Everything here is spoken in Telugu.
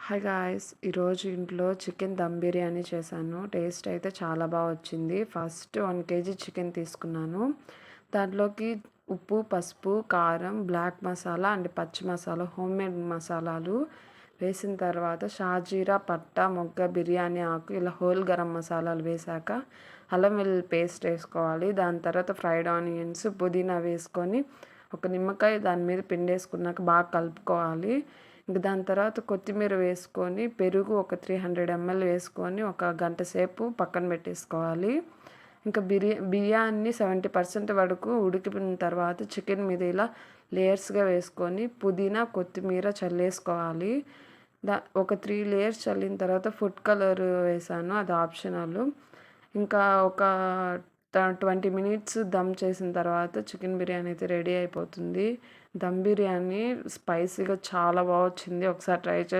Hi guys! ఈరోజు ఇంట్లో చికెన్ దమ్ బిర్యానీ చేశాను. టేస్ట్ అయితే చాలా బాగా వచ్చింది. ఫస్ట్ 1 కేజీ చికెన్ తీసుకున్నాను. దాంట్లోకి ఉప్పు, పసుపు, కారం, బ్లాక్ మసాలా అండ్ పచ్చి మసాలా, హోమ్మేడ్ మసాలాలు వేసిన తర్వాత షాజీరా, పట్టా, మొగ్గ, బిర్యానీ ఆకు ఇలా హోల్ గరం మసాలాలు వేశాక అల్లం వెల్లుల్లి పేస్ట్ వేసుకోవాలి. దాని తర్వాత ఫ్రైడ్ ఆనియన్స్, పుదీనా వేసుకొని ఒక నిమ్మకాయ దాని మీద పిండేసుకున్నాక బాగా కలుపుకోవాలి. ఇంక దాని తర్వాత కొత్తిమీర వేసుకొని పెరుగు ఒక 300 ml వేసుకొని ఒక గంట సేపు పక్కన పెట్టేసుకోవాలి. ఇంకా బియ్యాన్ని 70% వరకు ఉడికిన తర్వాత చికెన్ మీద ఇలా లేయర్స్గా వేసుకొని పుదీనా, కొత్తిమీర చల్లేసుకోవాలి. ఒక 3 లేయర్స్ చల్లిన తర్వాత ఫుడ్ కలర్ వేసాను, అది ఆప్షనల్. ఇంకా ఒక 20 మినిట్స్ దమ్ చేసిన తర్వాత చికెన్ బిర్యానీ అయితే రెడీ అయిపోతుంది. దమ్ బిర్యానీ స్పైసీగా చాలా బాగా వచ్చింది. ఒకసారి ట్రై చేసి